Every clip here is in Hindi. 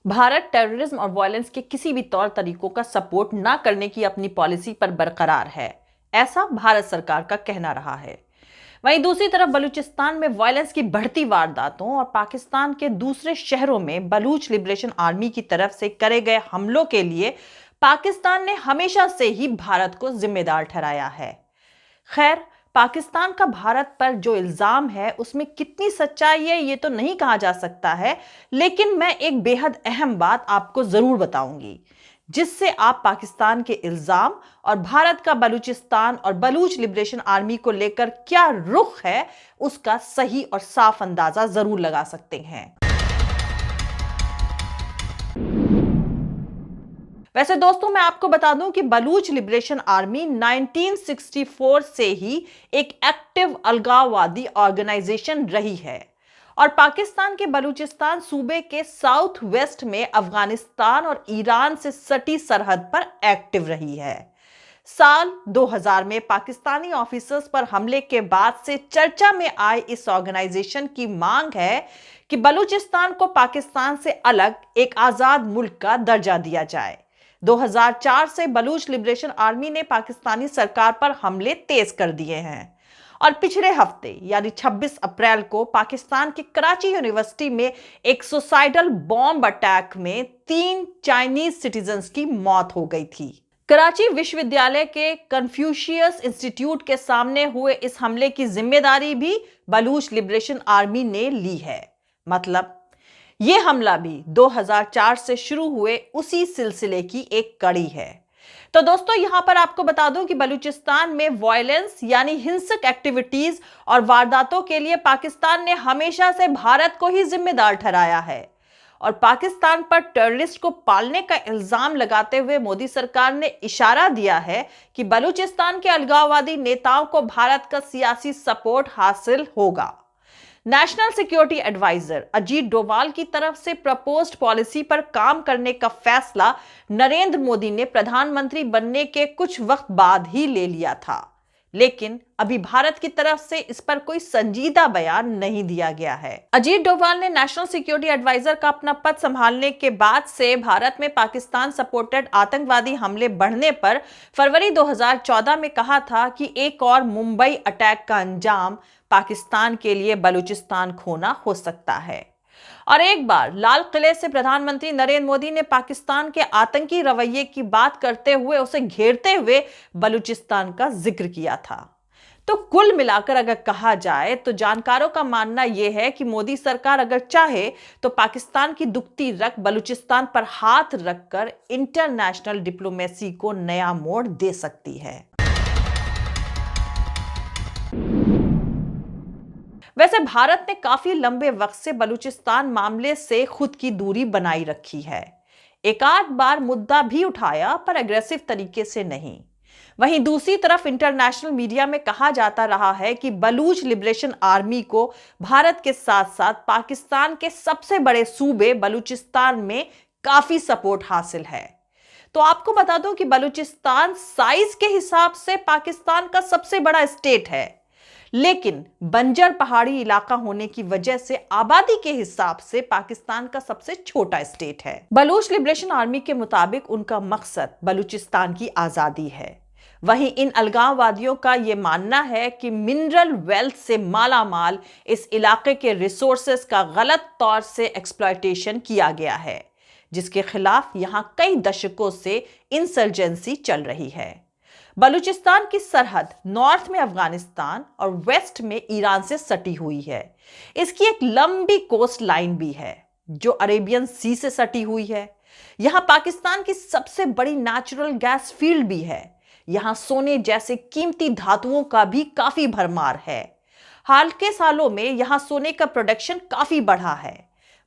भारत टेररिज्म और वायलेंस के किसी भी तौर तरीकों का सपोर्ट न करने की अपनी पॉलिसी पर बरकरार है, ऐसा भारत सरकार का कहना रहा है। वहीं दूसरी तरफ बलूचिस्तान में वायलेंस की बढ़ती वारदातों और पाकिस्तान के दूसरे शहरों में बलूच लिबरेशन आर्मी की तरफ से करे गए हमलों के लिए पाकिस्तान ने हमेशा से ही भारत को जिम्मेदार ठहराया है। खैर, पाकिस्तान का भारत पर जो इल्जाम है उसमें कितनी सच्चाई है ये तो नहीं कहा जा सकता है, लेकिन मैं एक बेहद अहम बात आपको जरूर बताऊंगी जिससे आप पाकिस्तान के इल्जाम और भारत का बलूचिस्तान और बलूच लिबरेशन आर्मी को लेकर क्या रुख है उसका सही और साफ अंदाजा जरूर लगा सकते हैं। वैसे दोस्तों, मैं आपको बता दूं कि बलूच लिबरेशन आर्मी 1964 से ही एक एक्टिव अलगाववादी ऑर्गेनाइजेशन रही है और पाकिस्तान के बलूचिस्तान सूबे के साउथ वेस्ट में अफगानिस्तान और ईरान से सटी सरहद पर एक्टिव रही है। साल 2000 में पाकिस्तानी ऑफिसर्स पर हमले के बाद से चर्चा में आए इस ऑर्गेनाइजेशन की मांग है कि बलूचिस्तान को पाकिस्तान से अलग एक आजाद मुल्क का दर्जा दिया जाए। 2004 से बलूच लिबरेशन आर्मी ने पाकिस्तानी सरकार पर हमले तेज कर दिए हैं और पिछले हफ्ते यानी 26 अप्रैल को पाकिस्तान की कराची यूनिवर्सिटी में एक सुसाइडल बॉम्ब अटैक में 3 चाइनीज सिटीजन्स की मौत हो गई थी। कराची विश्वविद्यालय के कन्फ्यूशियस इंस्टीट्यूट के सामने हुए इस हमले की जिम्मेदारी भी बलूच लिबरेशन आर्मी ने ली है। मतलब यह हमला भी 2004 से शुरू हुए उसी सिलसिले की एक कड़ी है। तो दोस्तों, यहां पर आपको बता दूं कि बलूचिस्तान में वायलेंस यानी हिंसक एक्टिविटीज और वारदातों के लिए पाकिस्तान ने हमेशा से भारत को ही जिम्मेदार ठहराया है और पाकिस्तान पर टेररिस्ट को पालने का इल्जाम लगाते हुए मोदी सरकार ने इशारा दिया है कि बलूचिस्तान के अलगाववादी नेताओं को भारत का सियासी सपोर्ट हासिल होगा। National security adviser Ajit Doval की तरफ से प्रपोज्ड पॉलिसी पर काम करने का फैसला नरेंद्र मोदी ने प्रधानमंत्री बनने के कुछ वक्त बाद ही ले लिया था, लेकिन अभी भारत की तरफ से इस पर कोई संजीदा बयान नहीं दिया गया है। अजीत डोभाल ने नेशनल सिक्योरिटी एडवाइजर का अपना पद संभालने के बाद से भारत में पाकिस्तान सपोर्टेड आतंकवादी हमले बढ़ने पर फरवरी 2014 में कहा था कि एक और मुंबई अटैक का अंजाम पाकिस्तान के लिए बलूचिस्तान खोना हो सकता है। और एक बार लाल किले से प्रधानमंत्री नरेंद्र मोदी ने पाकिस्तान के आतंकी रवैये की बात करते हुए उसे घेरते हुए बलूचिस्तान का जिक्र किया था। तो कुल मिलाकर अगर कहा जाए तो जानकारों का मानना यह है कि मोदी सरकार अगर चाहे तो पाकिस्तान की दुखती रग बलूचिस्तान पर हाथ रखकर इंटरनेशनल डिप्लोमेसी को नया मोड़ दे सकती है। वैसे भारत ने काफी लंबे वक्त से बलूचिस्तान मामले से खुद की दूरी बनाई रखी है। एक आध बार मुद्दा भी उठाया, पर अग्रेसिव तरीके से नहीं। वहीं दूसरी तरफ इंटरनेशनल मीडिया में कहा जाता रहा है कि बलूच लिबरेशन आर्मी को भारत के साथ साथ पाकिस्तान के सबसे बड़े सूबे बलूचिस्तान में काफी सपोर्ट हासिल है। तो आपको बता दूं कि बलूचिस्तान साइज के हिसाब से पाकिस्तान का सबसे बड़ा स्टेट है, लेकिन बंजर पहाड़ी इलाका होने की वजह से आबादी के हिसाब से पाकिस्तान का सबसे छोटा स्टेट है। बलूच लिबरेशन आर्मी के मुताबिक उनका मकसद बलूचिस्तान की आजादी है। वहीं इन अलगाववादियों का यह मानना है कि मिनरल वेल्थ से मालामाल इस इलाके के रिसोर्सेस का गलत तौर से एक्सप्लॉयटेशन किया गया है, जिसके खिलाफ यहां कई दशकों से इंसर्जेंसी चल रही है। बलूचिस्तान की सरहद नॉर्थ में अफगानिस्तान और वेस्ट में ईरान से सटी हुई है। इसकी एक लंबी कोस्ट लाइन भी है जो अरेबियन सी से सटी हुई है। यहां पाकिस्तान की सबसे बड़ी नेचुरल गैस फील्ड भी है। यहां सोने जैसे कीमती धातुओं का भी काफी भरमार है। हाल के सालों में यहां सोने का प्रोडक्शन काफी बढ़ा है।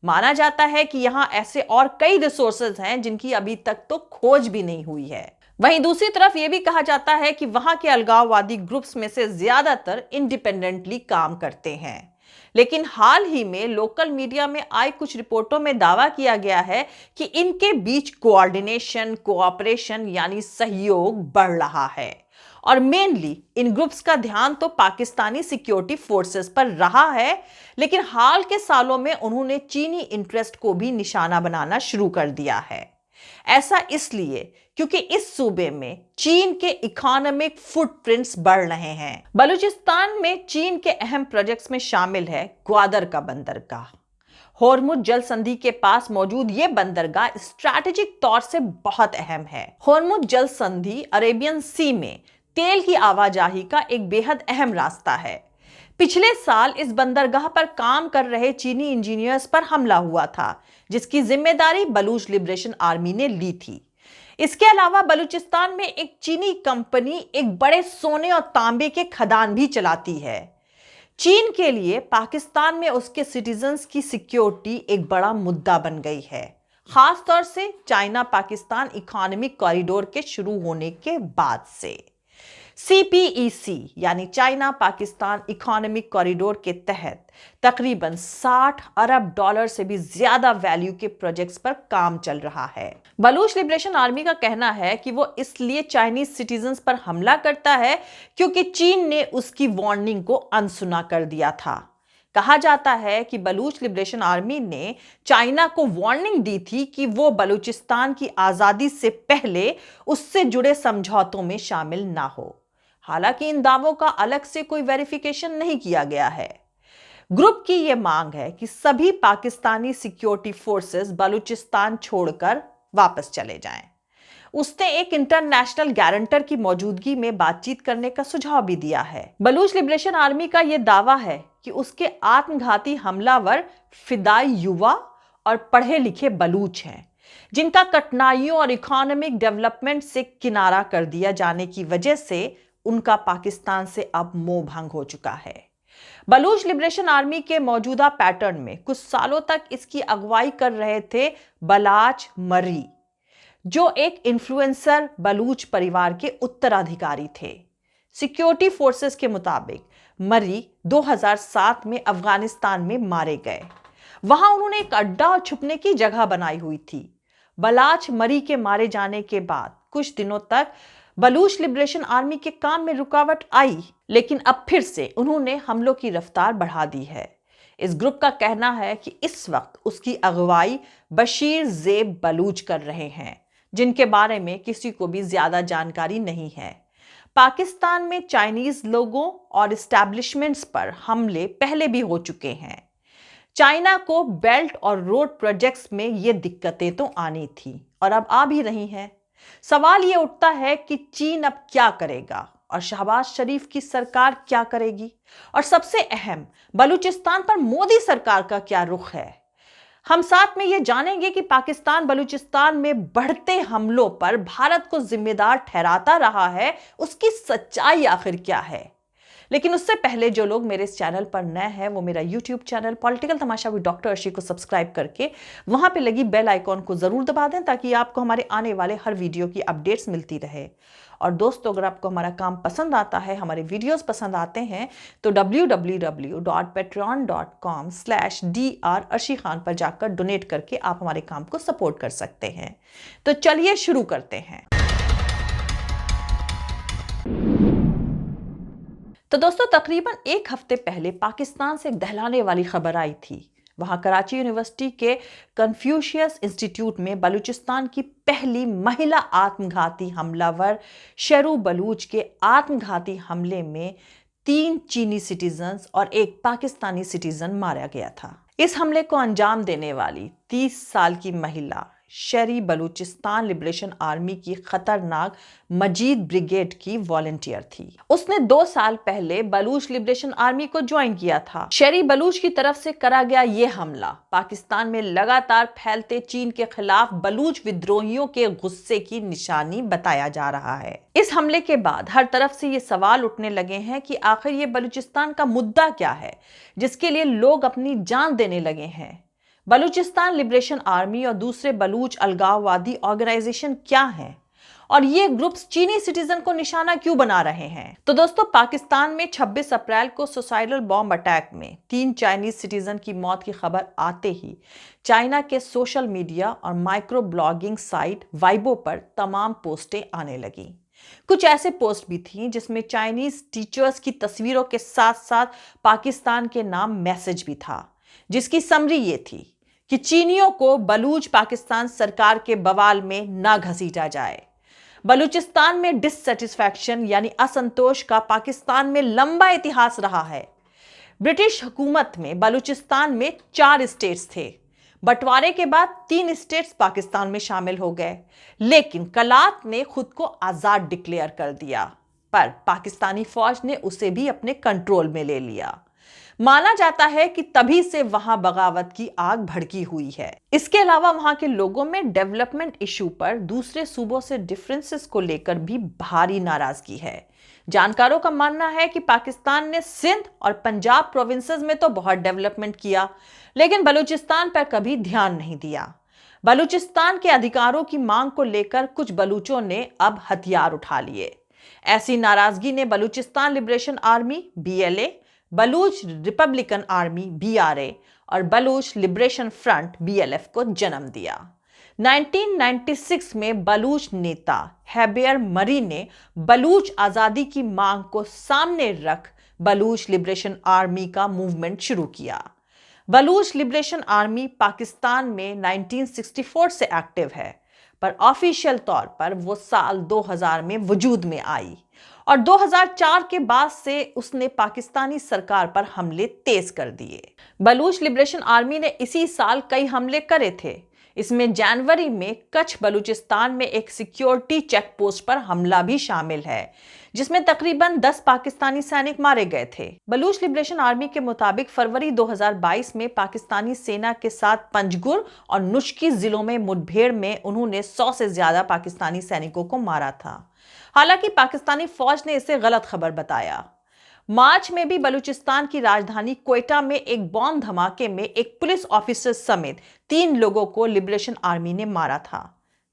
माना जाता है कि यहां ऐसे और कई रिसोर्सेज हैं जिनकी अभी तक तो खोज भी नहीं हुई है। वहीं दूसरी तरफ यह भी कहा जाता है कि वहां के अलगाववादी ग्रुप्स में से ज्यादातर इंडिपेंडेंटली काम करते हैं, लेकिन हाल ही में लोकल मीडिया में आई कुछ रिपोर्टों में दावा किया गया है कि इनके बीच कोऑर्डिनेशन, कोऑपरेशन यानी सहयोग बढ़ रहा है और मेनली इन ग्रुप्स का ध्यान तो पाकिस्तानी सिक्योरिटी फोर्सेस पर रहा है, लेकिन हाल के सालों में उन्होंने चीनी इंटरेस्ट को भी निशाना बनाना शुरू कर दिया है। ऐसा इसलिए क्योंकि इस सूबे में चीन के इकोनॉमिक फुटप्रिंट्स बढ़ रहे हैं। बलूचिस्तान में चीन के अहम प्रोजेक्ट्स में शामिल है ग्वादर का बंदरगाह। होर्मुज जल संधि के पास मौजूद यह बंदरगाह स्ट्रैटेजिक तौर से बहुत अहम है। होर्मुज जल संधि अरेबियन सी में तेल की आवाजाही का एक बेहद अहम रास्ता है। पिछले साल इस बंदरगाह पर काम कर रहे चीनी इंजीनियर्स पर हमला हुआ था, जिसकी जिम्मेदारी बलूच लिबरेशन आर्मी ने ली थी। इसके अलावा बलूचिस्तान में एक चीनी कंपनी एक बड़े सोने और तांबे के खदान भी चलाती है। चीन के लिए पाकिस्तान में उसके सिटीजन्स की सिक्योरिटी एक बड़ा मुद्दा बन गई है, खास तौर से चाइना पाकिस्तान इकोनॉमिक कॉरिडोर के शुरू होने के बाद से। CPEC यानी चाइना पाकिस्तान इकोनॉमिक कॉरिडोर के तहत तकरीबन 60 अरब डॉलर से भी ज्यादा वैल्यू के प्रोजेक्ट्स पर काम चल रहा है। बलूच लिबरेशन आर्मी का कहना है कि वो इसलिए चाइनीज सिटीजन्स पर हमला करता है क्योंकि चीन ने उसकी वार्निंग को अनसुना कर दिया था। कहा जाता है कि बलूच लिबरेशन आर्मी ने चाइना को वार्निंग दी थी कि वो बलूचिस्तान की आजादी से पहले उससे जुड़े समझौतों में शामिल ना हो। हालांकि इन दावों का अलग से कोई वेरिफिकेशन नहीं किया गया है। ग्रुप की यह मांग है कि सभी पाकिस्तानी सिक्योरिटी फोर्सेस बलूचिस्तान छोड़कर वापस चले जाएं। उसने एक इंटरनेशनल गारंटर की मौजूदगी में बातचीत करने का सुझाव भी दिया है। बलूच लिबरेशन आर्मी का यह दावा है कि उसके आत्मघाती हमलावर फिदाई युवा और पढ़े लिखे बलूच हैं, जिनका कठिनाइयों और इकोनॉमिक डेवलपमेंट से किनारा कर दिया जाने की वजह से उनका पाकिस्तान से अब मोह भंग हो चुका है। बलूच लिबरेशन आर्मी के मौजूदा पैटर्न में कुछ सालों तक इसकी अगुवाई कर रहे थे बलाच मरी, जो एक इन्फ्लुएंसर बलूच परिवार के उत्तराधिकारी थे। सिक्योरिटी फोर्सेस के मुताबिक मरी 2007 में अफगानिस्तान में मारे गए। वहां उन्होंने एक अड्डा और छुपने की जगह बनाई हुई थी। बलाच मरी के मारे जाने के बाद कुछ दिनों तक बलूच लिबरेशन आर्मी के काम में रुकावट आई, लेकिन अब फिर से उन्होंने हमलों की रफ्तार बढ़ा दी है। इस ग्रुप का कहना है कि इस वक्त उसकी अगुवाई बशीर जेब बलूच कर रहे हैं, जिनके बारे में किसी को भी ज्यादा जानकारी नहीं है। पाकिस्तान में चाइनीज लोगों और एस्टैब्लिशमेंट्स पर हमले पहले भी हो चुके हैं। चाइना को बेल्ट और रोड प्रोजेक्ट्स में ये दिक्कतें तो आनी थी और अब आ भी रही हैं। सवाल ये उठता है कि चीन अब क्या करेगा और शहबाज शरीफ की सरकार क्या करेगी, और सबसे अहम बलूचिस्तान पर मोदी सरकार का क्या रुख है। हम साथ में ये जानेंगे कि पाकिस्तान बलूचिस्तान में बढ़ते हमलों पर भारत को जिम्मेदार ठहराता रहा है, उसकी सच्चाई आखिर क्या है। लेकिन उससे पहले जो लोग मेरे इस चैनल पर नए हैं वो मेरा YouTube channel political Tamasha with doctor Arshi को सब्सक्राइब करके वहां पे लगी बेल आइकॉन को जरूर दबा दें, ताकि आपको हमारे आने वाले हर वीडियो की अपडेट्स मिलती रहे। और दोस्तों, अगर आपको हमारा काम पसंद आता है, हमारे वीडियोस पसंद आते हैं, तो www.patreon.com/dr अर्शी खान पर जाकर डोनेट करके आप हमारे काम को सपोर्ट कर सकते हैं। तो चलिए शुरू करते हैं। तो दोस्तों, तकरीबन एक हफ्ते पहले पाकिस्तान से एक दहलाने वाली खबर आई थी। वहां कराची यूनिवर्सिटी के कन्फ्यूशियस इंस्टीट्यूट में बलूचिस्तान की पहली महिला आत्मघाती हमलावर शेरू बलूच के आत्मघाती हमले में 3 चीनी सिटीजन्स और एक पाकिस्तानी सिटीजन मारा गया था। इस हमले को अंजाम देने वाली 30 साल की महिला शेरी बलूचिस्तान लिबरेशन आर्मी की खतरनाक मजीद ब्रिगेड की वॉलंटियर थी। उसने 2 साल पहले बलूच लिबरेशन आर्मी को ज्वाइन किया था। शेरी बलूच की तरफ से करा गया यह हमला पाकिस्तान में लगातार फैलते चीन के खिलाफ बलूच विद्रोहियों के गुस्से की निशानी बताया जा रहा है। इस हमले के बाद हर तरफ से ये सवाल उठने लगे हैं कि आखिर ये बलूचिस्तान का मुद्दा क्या है, जिसके लिए लोग अपनी जान देने लगे हैं। बलूचिस्तान लिबरेशन आर्मी और दूसरे बलूच अलगाववादी ऑर्गेनाइजेशन क्या हैं, और ये ग्रुप्स चीनी सिटीजन को निशाना क्यों बना रहे हैं। तो दोस्तों, पाकिस्तान में 26 अप्रैल को सुसाइडल बॉम्ब अटैक में 3 चाइनीज सिटीजन की मौत की खबर आते ही चाइना के सोशल मीडिया और माइक्रो ब्लॉगिंग साइट वाइबो पर तमाम पोस्टें आने लगी। कुछ ऐसे पोस्ट भी थी जिसमें चाइनीज टीचर्स की तस्वीरों के साथ साथ पाकिस्तान के नाम मैसेज भी था, जिसकी समरी ये थी कि चीनियों को बलूच पाकिस्तान सरकार के बवाल में ना घसीटा जाए। बलूचिस्तान में डिससेटिस्फैक्शन यानी असंतोष का पाकिस्तान में लंबा इतिहास रहा है। ब्रिटिश हुकूमत में बलूचिस्तान में 4 स्टेट्स थे। बंटवारे के बाद 3 स्टेट्स पाकिस्तान में शामिल हो गए, लेकिन कलात ने खुद को आजाद डिक्लेयर कर दिया, पर पाकिस्तानी फौज ने उसे भी अपने कंट्रोल में ले लिया। माना जाता है कि तभी से वहां बगावत की आग भड़की हुई है। इसके अलावा वहां के लोगों में डेवलपमेंट इशू पर दूसरे सूबों से डिफरेंसेस को लेकर भी भारी नाराजगी है। जानकारों का मानना है कि पाकिस्तान ने सिंध और पंजाब प्रोविंसेस में तो बहुत डेवलपमेंट किया, लेकिन बलूचिस्तान पर कभी ध्यान नहीं दिया। बलूचिस्तान के अधिकारों की मांग को लेकर कुछ बलूचों ने अब हथियार उठा लिए। ऐसी नाराजगी ने Balochistan liberation army BLA, Baloch Republican army BRA और बलूच लिबरेशन फ्रंट BLF को जन्म दिया। 1996 में बलूच नेता हैबियर मरी ने बलूच आजादी की मांग को सामने रख बलूच लिबरेशन आर्मी का मूवमेंट शुरू किया। बलूच लिबरेशन आर्मी पाकिस्तान में 1964 से एक्टिव है, पर ऑफिशियल तौर पर वो साल 2000 में वजूद में आई और 2004 के बाद से उसने पाकिस्तानी सरकार पर हमले तेज कर दिए। बलूच लिबरेशन आर्मी ने इसी साल कई हमले करे थे। इसमें जनवरी में कच्छ बलूचिस्तान में एक सिक्योरिटी चेक पोस्ट पर हमला भी शामिल है, जिसमें तकरीबन 10 पाकिस्तानी सैनिक मारे गए थे। बलूच लिबरेशन आर्मी के मुताबिक फरवरी 2022 में पाकिस्तानी सेना के साथ पंजगुर और नुश्की जिलों में मुठभेड़ में उन्होंने 100 से ज्यादा पाकिस्तानी सैनिकों को मारा था। हालांकि पाकिस्तानी फौज ने इसे गलत खबर बताया। मार्च में भी बलूचिस्तान की राजधानी क्वेटा में एक बॉम्ब धमाके में एक पुलिस ऑफिसर समेत 3 लोगों को लिबरेशन आर्मी ने मारा था।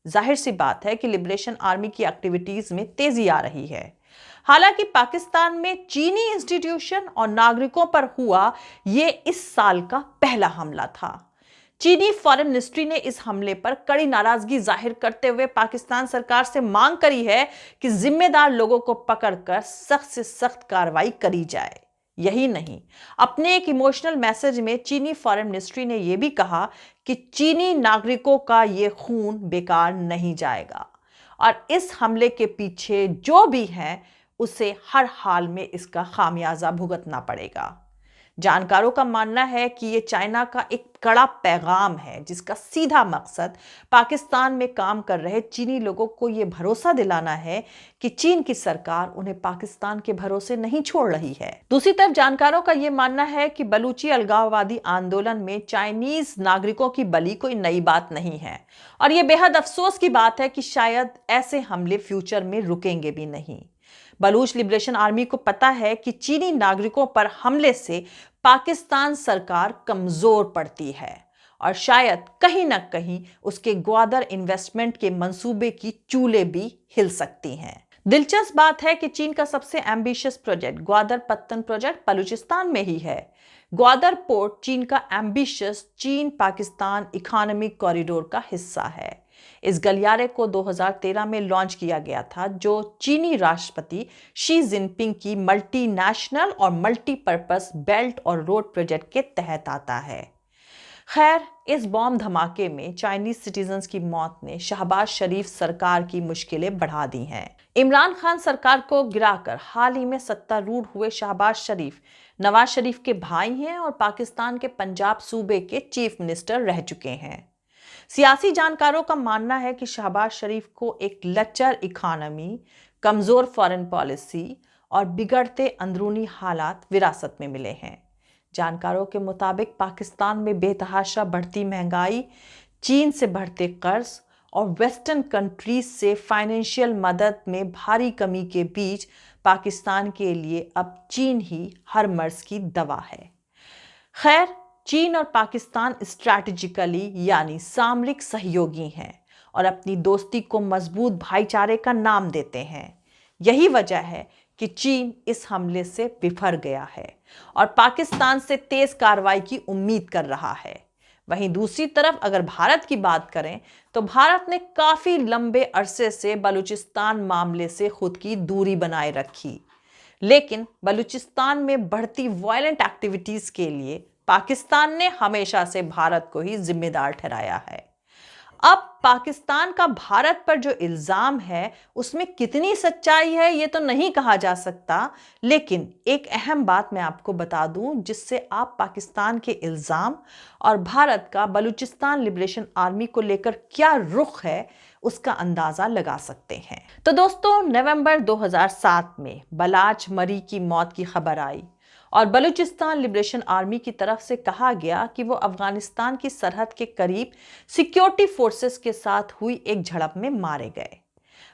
जाहिर सी बात है कि लिबरेशन आर्मी की एक्टिविटीज में तेजी आ रही है। हालांकि पाकिस्तान में चीनी इंस्टीट्यूशन और नागरिकों पर हुआ ये इस साल का पहला हमला था। चीनी फॉरेन मिनिस्ट्री ने इस हमले पर कड़ी नाराजगी जाहिर करते हुए पाकिस्तान सरकार से मांग करी है कि जिम्मेदार लोगों को पकड़कर सख्त से सख्त कार्रवाई करी जाए। यही नहीं, अपने एक इमोशनल मैसेज में चीनी फॉरेन मिनिस्ट्री ने यह भी कहा कि चीनी नागरिकों का ये खून बेकार नहीं जाएगा और इस हमले के पीछे जो भी है उसे हर हाल में इसका खामियाजा भुगतना पड़ेगा। जानकारों का मानना है कि ये चाइना का एक कड़ा पैगाम है, जिसका सीधा मकसद पाकिस्तान में काम कर रहे चीनी लोगों को ये भरोसा दिलाना है कि चीन की सरकार उन्हें पाकिस्तान के भरोसे नहीं छोड़ रही है। दूसरी तरफ जानकारों का ये मानना है कि बलूची अलगाववादी आंदोलन में चाइनीज नागरिकों की बलि कोई नई बात नहीं है और ये बेहद अफसोस की बात है कि शायद ऐसे हमले फ्यूचर में रुकेंगे भी नहीं। बलूच लिबरेशन आर्मी को पता है कि चीनी नागरिकों पर हमले से पाकिस्तान सरकार कमजोर पड़ती है और शायद कहीं ना कहीं उसके ग्वादर इन्वेस्टमेंट के मंसूबे की चूलें भी हिल सकती हैं। दिलचस्प बात है कि चीन का सबसे एम्बिशियस प्रोजेक्ट ग्वादर पत्तन प्रोजेक्ट बलूचिस्तान में ही है। ग्वादर पोर्ट चीन का एम्बिशियस चीन पाकिस्तान इकोनॉमिक कॉरिडोर का हिस्सा है। इस गलियारे को 2013 में लॉन्च किया गया था, जो चीनी राष्ट्रपति शी जिनपिंग की मल्टीनेशनल और मल्टीपर्पस बेल्ट और रोड प्रोजेक्ट के तहत आता है। खैर, इस बॉम्ब धमाके में चाइनीज सिटीजन्स की मौत ने शहबाज शरीफ सरकार की मुश्किलें बढ़ा दी हैं। इमरान खान सरकार को गिराकर हाल ही में सत्तारूढ़ हुए शहबाज शरीफ नवाज शरीफ के भाई हैं और पाकिस्तान के पंजाब सूबे के चीफ मिनिस्टर रह चुके हैं। सियासी जानकारों का मानना है कि शहबाज शरीफ को एक लचर इकोनॉमी, कमजोर फॉरेन पॉलिसी और बिगड़ते अंदरूनी हालात विरासत में मिले हैं। जानकारों के मुताबिक पाकिस्तान में बेतहाशा बढ़ती महंगाई, चीन से बढ़ते कर्ज और वेस्टर्न कंट्रीज से फाइनेंशियल मदद में भारी कमी के बीच पाकिस्तान के लिए अब चीन ही हर मर्ज की दवा है। खैर, चीन और पाकिस्तान स्ट्रैटेजिकली यानी सामरिक सहयोगी हैं और अपनी दोस्ती को मजबूत भाईचारे का नाम देते हैं। यही वजह है कि चीन इस हमले से बिफर गया है और पाकिस्तान से तेज कार्रवाई की उम्मीद कर रहा है। वहीं दूसरी तरफ अगर भारत की बात करें तो भारत ने काफी लंबे अरसे से बलूचिस्तान मामले से खुद की दूरी बनाए रखी, लेकिन बलूचिस्तान में बढ़ती वायलेंट एक्टिविटीज के लिए पाकिस्तान ने हमेशा से भारत को ही जिम्मेदार ठहराया है। अब पाकिस्तान का भारत पर जो इल्जाम है उसमें कितनी सच्चाई है ये तो नहीं कहा जा सकता, लेकिन एक अहम बात मैं आपको बता दूं जिससे आप पाकिस्तान के इल्जाम और भारत का बलूचिस्तान लिबरेशन आर्मी को लेकर क्या रुख है उसका अंदाजा लगा सकते हैं। तो दोस्तों, नवंबर 2007 में बलाच मरी की मौत की खबर आई और बलूचिस्तान लिबरेशन आर्मी की तरफ से कहा गया कि वो अफगानिस्तान की सरहद के करीब सिक्योरिटी फोर्सेस के साथ हुई एक झड़प में मारे गए।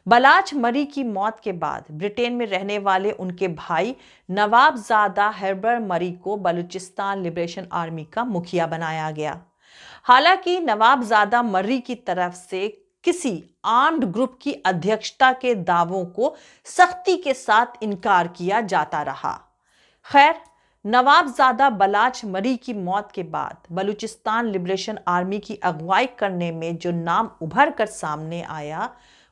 बलाच मरी की मौत के बाद ब्रिटेन में रहने वाले उनके भाई नवाबजादा हैबर मरी को बलूचिस्तान लिबरेशन आर्मी का मुखिया बनाया गया। हालांकि नवाबजादा मरी की तरफ से किसी आर्म्ड ग्रुप की अध्यक्षता के दावों को सख्ती के साथ इनकार किया जाता रहा। खैर, नवाबजादा बलाच मरी की मौत के बाद बलूचिस्तान लिबरेशन आर्मी की अगुवाई करने में जो नाम उभर कर सामने आया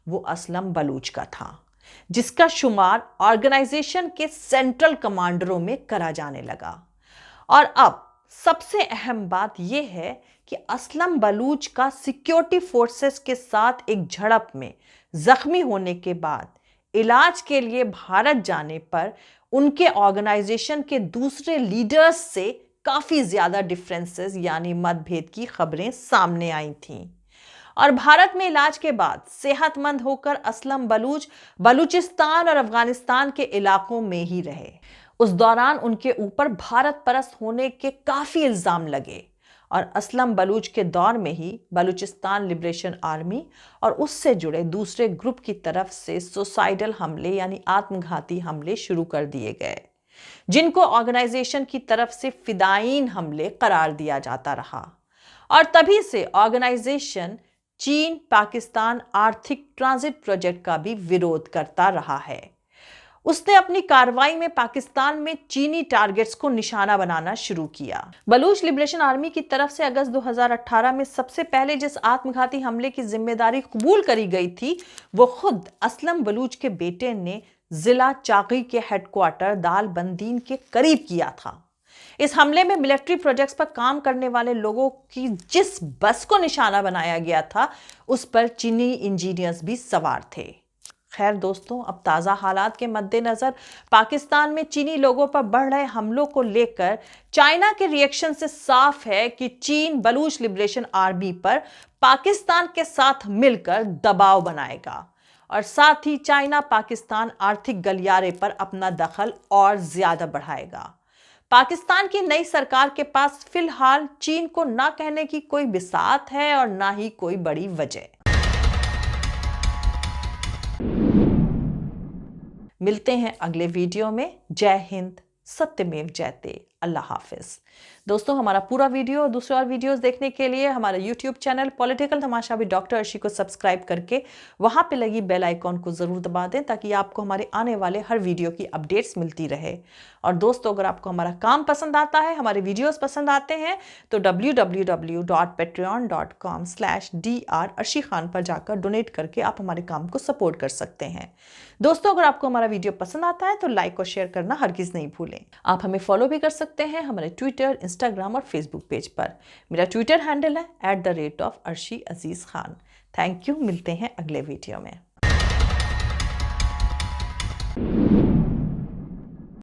वो असलम बलूच का था, जिसका शुमार ऑर्गेनाइजेशन के सेंट्रल कमांडरों में करा जाने लगा। और अब सबसे अहम बात यह है कि असलम बलूच का सिक्योरिटी फोर्सेस के साथ एक झड़प में जख्मी होने के बाद इलाज के लिए भारत जाने पर उनके ऑर्गेनाइजेशन के दूसरे लीडर्स से काफी ज्यादा डिफरेंसेस यानी मतभेद की खबरें सामने आई थीं। और भारत में इलाज के बाद सेहतमंद होकर असलम बलूच बलूचिस्तान और अफगानिस्तान के इलाकों में ही रहे। उस दौरान उनके ऊपर भारत परस्त होने के काफी इल्जाम लगे और असलम बलूच के दौर में ही बलूचिस्तान लिबरेशन आर्मी और उससे जुड़े दूसरे ग्रुप की तरफ से सुसाइडल हमले यानी आत्मघाती हमले शुरू कर दिए गए, जिनको ऑर्गेनाइजेशन की तरफ से फिदायीन हमले करार दिया जाता रहा। और तभी से ऑर्गेनाइजेशन चीन पाकिस्तान आर्थिक ट्रांजिट प्रोजेक्ट का भी विरोध करता रहा है। उसने अपनी कार्रवाई में पाकिस्तान में चीनी टारगेट्स को निशाना बनाना शुरू किया। बलूच लिबरेशन आर्मी की तरफ से अगस्त 2018 में सबसे पहले जिस आत्मघाती हमले की जिम्मेदारी कबूल करी गई थी वो खुद असलम बलूच के बेटे ने जिला चाकी के हेडक्वार्टर दालबंदीन के करीब किया था। इस हमले में मिलिट्री प्रोजेक्ट्स पर काम करने वाले लोगों की जिस बस को निशाना बनाया गया था उस पर चीनी इंजीनियर्स भी सवार थे। खैर दोस्तों, अब ताज़ा हालात के मद्देनजर पाकिस्तान में चीनी लोगों पर बढ़ रहे हमलों को लेकर चाइना के रिएक्शन से साफ है कि चीन बलूच लिबरेशन आर्मी पर पाकिस्तान के साथ मिलकर दबाव बनाएगा और साथ ही चाइना पाकिस्तान आर्थिक गलियारे पर अपना दखल और ज्यादा बढ़ाएगा। पाकिस्तान की नई सरकार के पास फिलहाल चीन को ना कहने की कोई बिसात है और ना ही कोई बड़ी वजह। मिलते हैं अगले वीडियो में। जय हिंद, सत्यमेव जयते, अल्लाह हाफिज। दोस्तों, हमारा पूरा वीडियो और दूसरे और वीडियोस देखने के लिए हमारे YouTube channel political Tamasha with doctor Arshi को सब्सक्राइब करके वहां पे लगी बेल आइकॉन को जरूर दबा दें ताकि आपको हमारे आने वाले हर वीडियो की अपडेट्स मिलती रहे। और दोस्तों, अगर आपको हमारा काम पसंद आता है, हमारे वीडियोस पसंद आते हैं तो www.patreon.com/dr अर्शी खान पर जाकर डोनेट करके आप हमारे काम को सपोर्ट कर सकते हैं। दोस्तों, अगर आपको हमारा वीडियो पसंद आता है तो लाइक और शेयर करना हरगिज नहीं भूलें। आप हमें फॉलो भी कर सकते हैं हमारे ट्विटर, इंस्टाग्राम और फेसबुक पेज पर। मेरा ट्विटर हैंडल है @अर्शी अजीज खान। Thank you. मिलते हैं अगले वीडियो में।